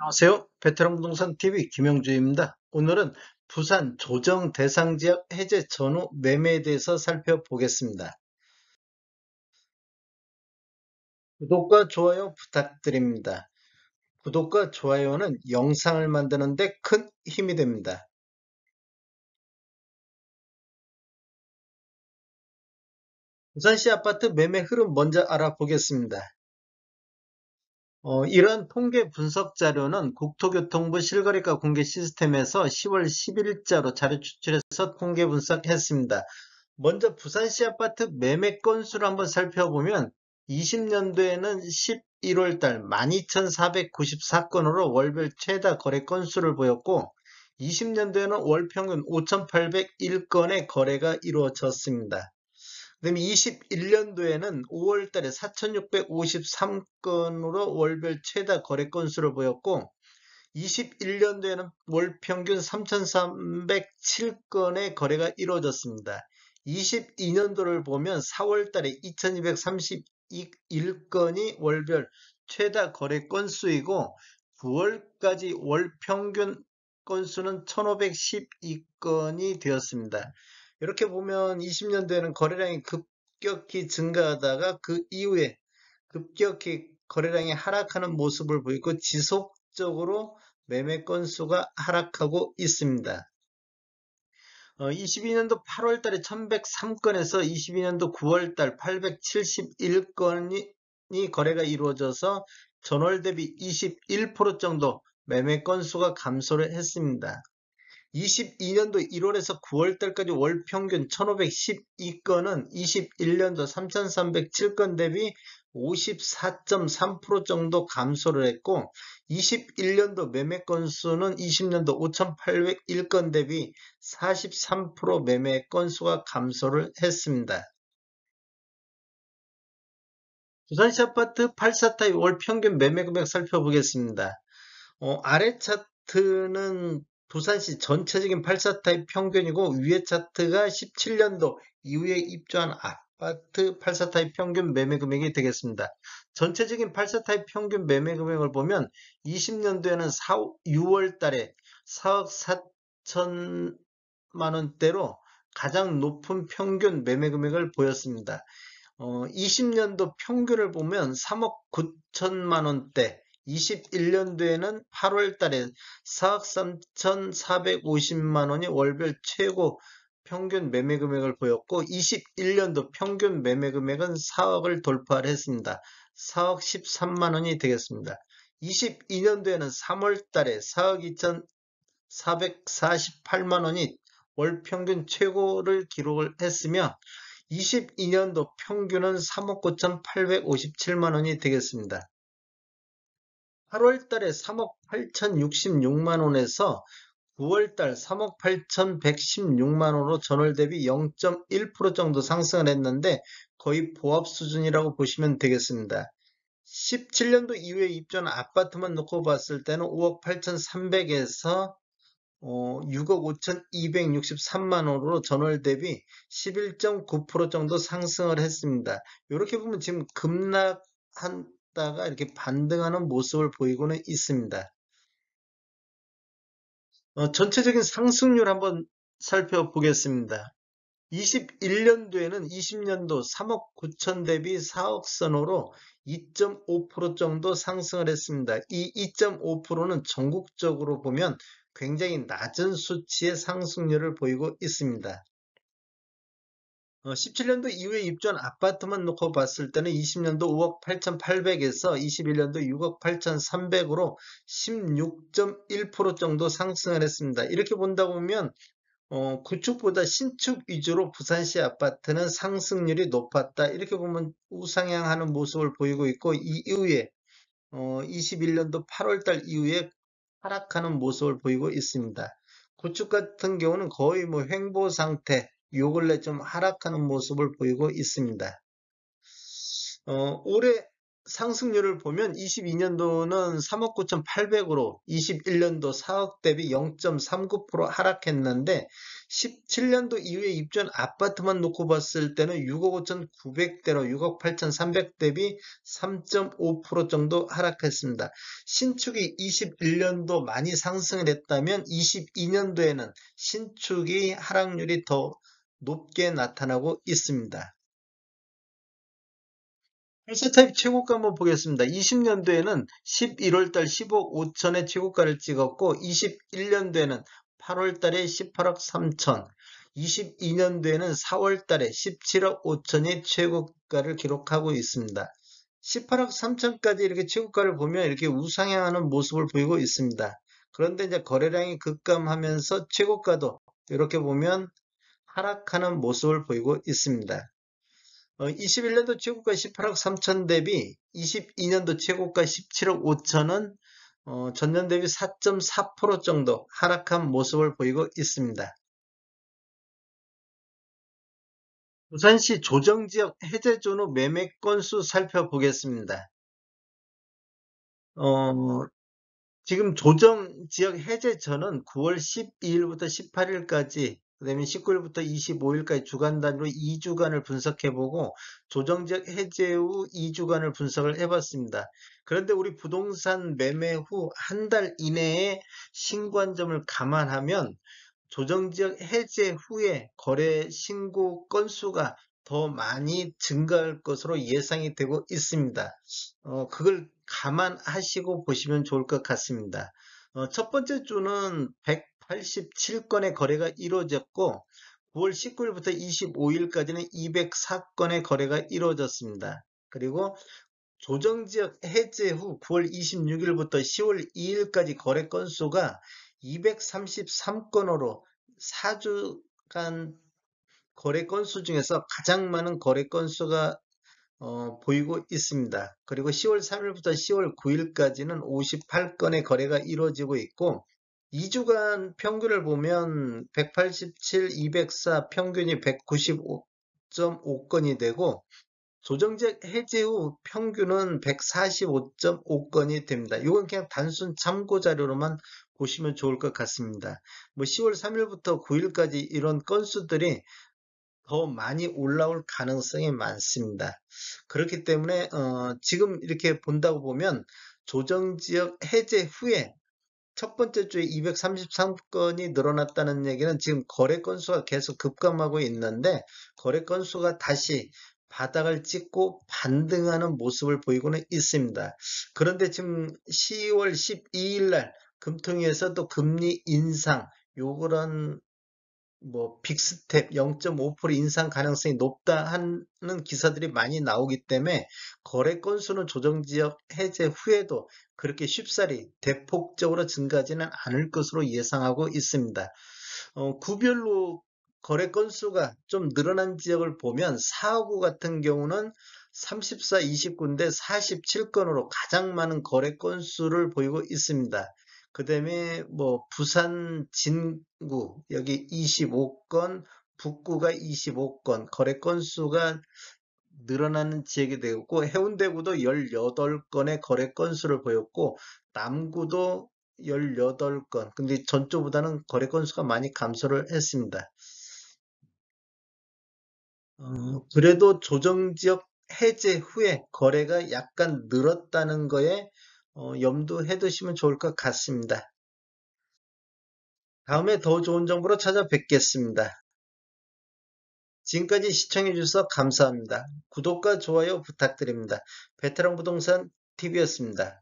안녕하세요. 베테랑 부동산 TV 김영주입니다. 오늘은 부산 조정 대상 지역 해제 전후 매매에 대해서 살펴보겠습니다. 구독과 좋아요 부탁드립니다. 구독과 좋아요는 영상을 만드는 데 큰 힘이 됩니다. 부산시 아파트 매매 흐름 먼저 알아보겠습니다. 이런 통계 분석 자료는 국토교통부 실거래가 공개 시스템에서 10월 10일자로 자료 추출해서 통계 분석했습니다. 먼저 부산시 아파트 매매 건수를 한번 살펴보면 20년도에는 11월 달 12,494건으로 월별 최다 거래 건수를 보였고 20년도에는 월 평균 5,801건의 거래가 이루어졌습니다. 그다음에 21년도에는 5월 달에 4,653건으로 월별 최다 거래 건수를 보였고 21년도에는 월 평균 3,307건의 거래가 이루어졌습니다. 22년도를 보면 4월 달에 2,231건이 월별 최다 거래 건수이고 9월까지 월 평균 건수는 1,512건이 되었습니다. 이렇게 보면 20년도에는 거래량이 급격히 증가하다가 그 이후에 급격히 거래량이 하락하는 모습을 보이고 지속적으로 매매 건수가 하락하고 있습니다. 22년도 8월 달에 1103건에서 22년도 9월 달 871건이 거래가 이루어져서 전월 대비 21% 정도 매매 건수가 감소를 했습니다. 22년도 1월에서 9월 달까지 월 평균 1,512건은 21년도 3,307건 대비 54.3% 정도 감소를 했고 21년도 매매 건수는 20년도 5,801건 대비 43% 매매 건수가 감소를 했습니다. 부산시 아파트 84타입 월 평균 매매 금액 살펴보겠습니다. 아래 차트는 부산시 전체적인 84타입 평균이고 위에 차트가 17년도 이후에 입주한 아파트 84타입 평균 매매 금액이 되겠습니다. 전체적인 84타입 평균 매매 금액을 보면 20년도에는 6월 달에 4억 4천만 원대로 가장 높은 평균 매매 금액을 보였습니다. 20년도 평균을 보면 3억 9천만 원대, 21년도에는 8월 달에 4억 3,450만 원이 월별 최고 평균 매매 금액을 보였고 21년도 평균 매매 금액은 4억을 돌파를 했습니다. 4억 13만 원이 되겠습니다. 22년도에는 3월 달에 4억 2,448만 원이 월 평균 최고를 기록을 했으며 22년도 평균은 3억 9,857만 원이 되겠습니다. 8월 달에 3억 8,066만 원에서 9월 달 3억 8,116만 원으로 전월 대비 0.1% 정도 상승을 했는데 거의 보합 수준이라고 보시면 되겠습니다. 17년도 이후에 입주한 아파트만 놓고 봤을 때는 5억 8,300에서 6억 5,263만 원으로 전월 대비 11.9% 정도 상승을 했습니다. 이렇게 보면 지금 급락한다가 이렇게 반등하는 모습을 보이고는 있습니다. 전체적인 상승률 한번 살펴보겠습니다. 21년도에는 20년도 3억 9천 대비 4억 선으로 2.5% 정도 상승을 했습니다. 이 2.5%는 전국적으로 보면 굉장히 낮은 수치의 상승률을 보이고 있습니다. 17년도 이후에 입주한 아파트만 놓고 봤을 때는 20년도 5억 8,800에서 21년도 6억 8,300으로 16.1% 정도 상승을 했습니다. 이렇게 본다 보면 구축보다 신축 위주로 부산시 아파트는 상승률이 높았다. 이렇게 보면 우상향하는 모습을 보이고 있고 이 이후에 21년도 8월 달 이후에 하락하는 모습을 보이고 있습니다. 구축 같은 경우는 거의 뭐 횡보 상태, 요 근래 좀 하락하는 모습을 보이고 있습니다. 올해 상승률을 보면 22년도는 3억 9,800으로 21년도 4억 대비 0.39% 하락했는데 17년도 이후에 입주한 아파트만 놓고 봤을 때는 6억 5,900대로 6억 8,300 대비 3.5% 정도 하락했습니다. 신축이 21년도 많이 상승을 했다면 22년도에는 신축이 하락률이 더 높게 나타나고 있습니다. 회사 타입 최고가 한번 보겠습니다. 20년도에는 11월 달 10억 5천의 최고가를 찍었고 21년도에는 8월 달에 18억 3천, 22년도에는 4월 달에 17억 5천의 최고가를 기록하고 있습니다. 18억 3천까지 이렇게 최고가를 보면 이렇게 우상향하는 모습을 보이고 있습니다. 그런데 이제 거래량이 급감하면서 최고가도 이렇게 보면 하락하는 모습을 보이고 있습니다. 21년도 최고가 18억 3천 대비 22년도 최고가 17억 5천은 전년 대비 4.4% 정도 하락한 모습을 보이고 있습니다. 부산시 조정지역 해제 전후 매매 건수 살펴보겠습니다. 어, 지금 조정 지역 해제 전은 9월 12일부터 18일까지, 그다음에 19일부터 25일까지 주간 단위로 2주간을 분석해보고 조정 지역 해제 후 2주간을 분석을 해봤습니다. 그런데 우리 부동산 매매 후 한 달 이내에 신고한 점을 감안하면 조정지역 해제 후에 거래 신고 건수가 더 많이 증가할 것으로 예상이 되고 있습니다. 그걸 감안하시고 보시면 좋을 것 같습니다. 첫 번째 주는 187건의 거래가 이루어졌고 9월 19일부터 25일까지는 204건의 거래가 이루어졌습니다. 그리고 조정지역 해제 후 9월 26일부터 10월 2일까지 거래 건수가 233건으로 4주간 거래 건수 중에서 가장 많은 거래 건수가 보이고 있습니다. 그리고 10월 3일부터 10월 9일까지는 58건의 거래가 이루어지고 있고 2주간 평균을 보면 187, 204 평균이 195.5건이 되고 조정적 해제 후 평균은 145.5건이 됩니다. 이건 그냥 단순 참고 자료로만 보시면 좋을 것 같습니다. 뭐 10월 3일부터 9일까지 이런 건수들이 더 많이 올라올 가능성이 많습니다. 그렇기 때문에 지금 이렇게 본다고 보면 조정지역 해제 후에 첫 번째 주에 233건이 늘어났다는 얘기는 지금 거래 건수가 계속 급감하고 있는데 거래 건수가 다시 바닥을 찍고 반등하는 모습을 보이고는 있습니다. 그런데 지금 10월 12일 날 금통위에서 또 금리 인상 요거는 뭐 빅스텝 0.5% 인상 가능성이 높다 하는 기사들이 많이 나오기 때문에 거래 건수는 조정지역 해제 후에도 그렇게 쉽사리 대폭적으로 증가하지는 않을 것으로 예상하고 있습니다. 구별로 거래 건수가 좀 늘어난 지역을 보면 4호구 같은 경우는 34, 29인데 47건으로 가장 많은 거래 건수를 보이고 있습니다. 그 다음에 뭐 부산 진구 여기 25건, 북구가 25건 거래 건수가 늘어나는 지역이 되었고 해운대구도 18건의 거래 건수를 보였고 남구도 18건. 근데 전주보다는 거래 건수가 많이 감소를 했습니다. 그래도 조정지역 해제 후에 거래가 약간 늘었다는 거에 염두해 두시면 좋을 것 같습니다. 다음에 더 좋은 정보로 찾아뵙겠습니다. 지금까지 시청해 주셔서 감사합니다. 구독과 좋아요 부탁드립니다. 베테랑 부동산 TV였습니다.